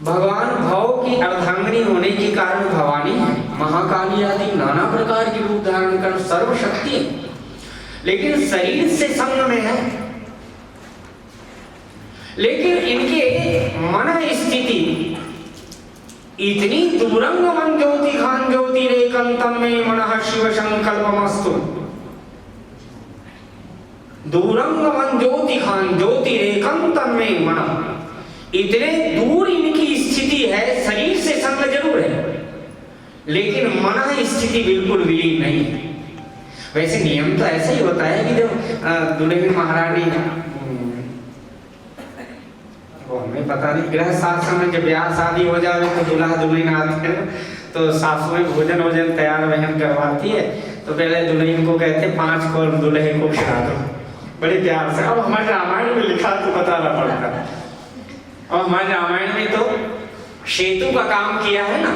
भगवान भव की अर्धांगिनी होने के कारण भवानी है, महाकाली आदि नाना प्रकार के रूप धारण कर सर्वशक्ति है, लेकिन शरीर से संग में है। लेकिन इनके मन स्थिति इतनी दूरंग मन ज्योति खान ज्योति रेकंतम में मन शिव संकल्पमस्तु। दूरंग मन ज्योति खान ज्योति रेकंतम में मन, इतने दूर इनकी स्थिति है, शरीर से संग जरूर है लेकिन मन स्थिति बिल्कुल विलीन नहीं है। वैसे नियम तो ऐसा ही होता है कि जब दुल्हन महारानी, हमें पता नहीं, गृह शास्त्र में जब ब्याह शादी हो जाए तो दूल्हा दुल्हन आते हैं तो सासू में भोजन वोजन तैयार बहन करवाती है, तो पहले दुल्हन को कहते हैं 5 कौर दुल्हे को खिला दो, बड़े प्यार से। अब हमारे रामायण में लिखा तो बताना पड़ता है, और हमारे रामायण में तो सेतु का काम किया है ना,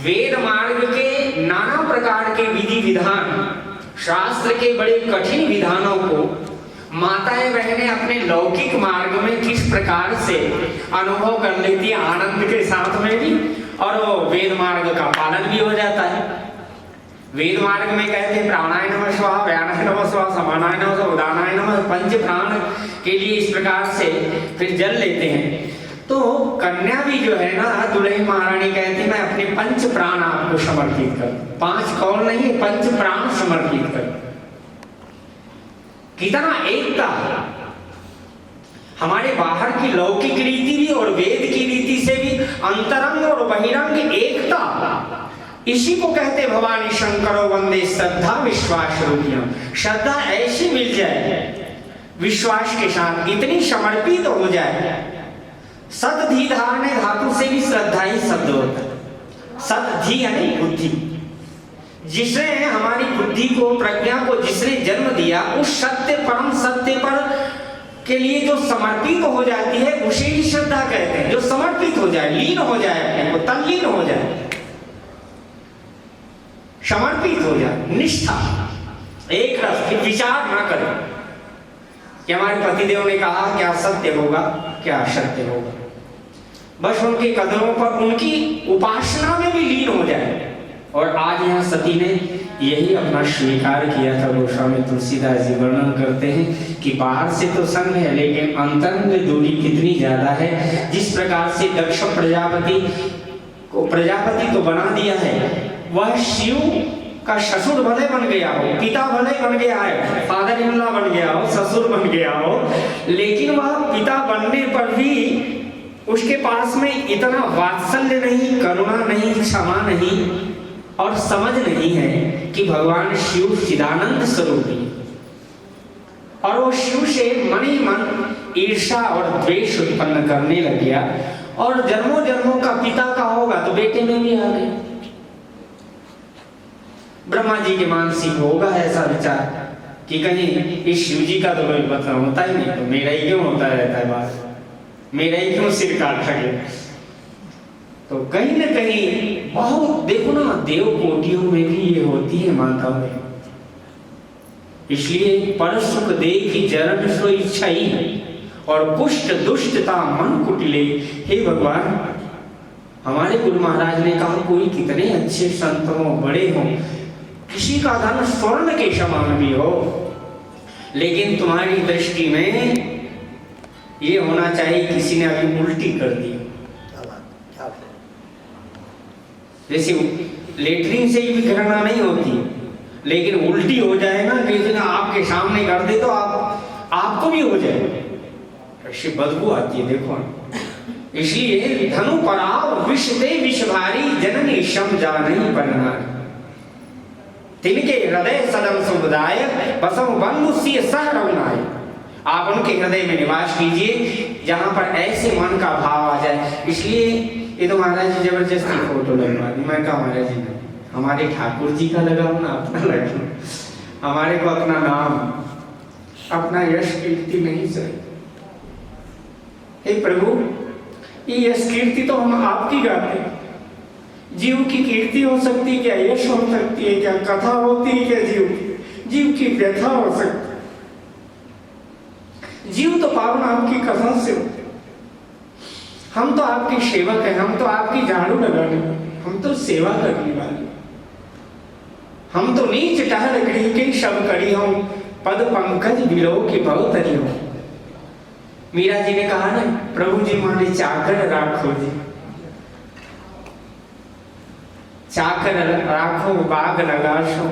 वेद मार्ग के नाना प्रकार के विधि विधान, शास्त्र के बड़े कठिन विधानों को माताएं बहनें अपने लौकिक मार्ग में किस प्रकार से अनुभव कर लेती है, आनंद के साथ में भी, और वो वेद मार्ग का पालन भी हो जाता है। वेद मार्ग में कहते हैं प्राणाय नमः स्वाहा, व्यानाय नमः स्वाहा, समानाय नमः स्वाहा, उदानाय नमः, पंच प्राण के लिए इस प्रकार से फिर जल लेते हैं। तो कन्या भी जो है ना, दुल्हन महारानी कहती है मैं अपने पंच प्राण आपको समर्पित कर, 5 कौर नहीं 5 प्राण समर्पित कर। कितना एकता, हमारे बाहर की लौकिक रीति भी और वेद की रीति से भी अंतरंग और बहिरंग एकता, इसी को कहते भवानी शंकरो वंदे श्रद्धा विश्वास रूपियम। श्रद्धा ऐसी मिल जाए विश्वास के साथ, इतनी समर्पित हो जाए। सत धी धारणे धातु से भी श्रद्धा ही शब्द होता है। सत धी यानी बुद्धि, जिसने हमारी बुद्धि को, प्रज्ञा को जिसने जन्म दिया, उस सत्य परम सत्य पर के लिए जो समर्पित हो जाती है उसे ही श्रद्धा कहते हैं। जो समर्पित हो जाए, लीन हो जाए, अपने को तल्लीन हो जाए, समर्पित हो जाए, निष्ठा, एक रस, फिर विचार ना करें कि हमारे पतिदेव ने कहा क्या सत्य होगा क्या असत्य होगा, बस उनके कदमों पर उनकी उपासना में भी लीन हो जाए। और आज यहाँ सती ने यही अपना स्वीकार किया था। गोस्वामी तुलसीदास जी वर्णन करते हैं कि बाहर से तो संग है लेकिन अंतरंग दूरी कितनी ज्यादा है। जिस प्रकार से दक्ष प्रजापति को प्रजापति तो बना दिया है, वह शिव का ससुर भले बन गया हो, पिता भले बन गया है, फादर इन लॉ बन गया हो, ससुर बन गया हो, लेकिन वह पिता बनने पर भी उसके पास में इतना वात्सल्य नहीं, करुणा नहीं, क्षमा नहीं और समझ नहीं है कि भगवान शिव चिदानंद स्वरूपी, और वो शिव से मन ही मन ईर्षा और द्वेष उत्पन्न करने लग गया। और जन्मों जन्मों का पिता का होगा तो बेटे में भी आ गए। ब्रह्मा जी के मानसिक होगा ऐसा विचार कि कहीं इस शिव जी का तो कोई मतलब होता ही नहीं, तो मेरा ही क्यों होता रहता है बात, मेरा ही क्यों सिर काटा गया। तो कहीं न कहीं बहुत, देखो ना, देव कोटियों में भी ये होती है माताएं। इसलिए पर सुख देखी जरन सो इच्छा ही है, और कुष्ठ दुष्टता मन कुटिले। हे भगवान, हमारे गुरु महाराज ने कहा कोई कितने अच्छे संत हो, बड़े हो, किसी का धन स्वर्ण के समान भी हो, लेकिन तुम्हारी दृष्टि में ये होना चाहिए किसी ने अभी उल्टी कर दी। जैसे लेटरिन से ही घृणा नहीं होती, लेकिन उल्टी हो जाए ना, किसी ने आपके सामने कर दे तो आपको भी हो जाए, ऐसी बदबू आती है। देखो, इसलिए धनु पराव विष दे विष भारी, जननी शम जा नहीं पड़ना, तिनके हृदय सदम समुदाय बसम बंधु सी सह रघुनाय। आप उनके हृदय में निवास कीजिए जहां पर ऐसे मन का भाव आ जाए। इसलिए ये तो महाराज जी जबरदस्ती फोटो लगवा दी। मैं कहा महाराज जी नहीं, हमारे ठाकुर जी का लगाओ ना, अपना लगाओ, हमारे को अपना नाम, अपना यश कीर्ति नहीं चाहिए। हे प्रभु, ये यश कीर्ति तो हम आपकी गाते हैं, जीव की कीर्ति हो सकती है क्या, यश हो सकती है क्या, कथा होती है क्या, जीव की व्यथा हो सकती है। जीव तो पावन आपकी कथा से होते, हम तो आपके सेवक हैं, हम तो आपकी झाड़ू लगाने, हम तो सेवा करने वाले, हम तो नीच टहल गृह के सब करी हो, पद पंकज बिलो के बहुत तरी हो। मीरा जी ने कहा ना, प्रभु जी माने चाकर राखो जी, चाकर राखो बाग लगाशो,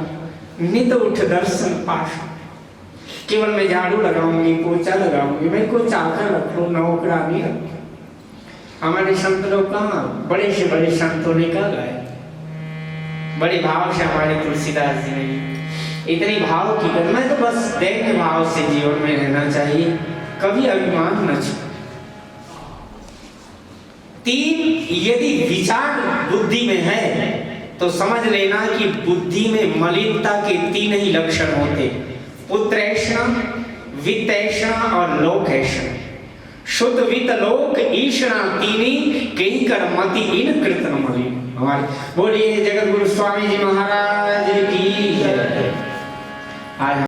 नित उठ दर्शन पाशो। केवल मैं झाड़ू लगाऊंगी, पोछा लगाऊंगी, मैं को चाकर रख लो, नौकरानी रख। हमारे संत लोग कहाँ, बड़े से बड़े संतों ने कहा गाया, बड़े भाव से हमारे तुलसीदास जी ने इतनी भाव की कर, मैं तो बस दैन्य भाव से जीवन में रहना चाहिए, कभी अभिमान न छो। तीन, यदि विचार बुद्धि में है तो समझ लेना कि बुद्धि में मलिनता के तीन ही लक्षण होते, पुत्रैषणा, वित्तैषणा और लोकैषणा। शुद्ध वित्त लोक ईषणा तीनी, कहीं कर मति इन कृतन मलिन। हमारे बोलिए जगत गुरु स्वामी जी महाराज की जय। आज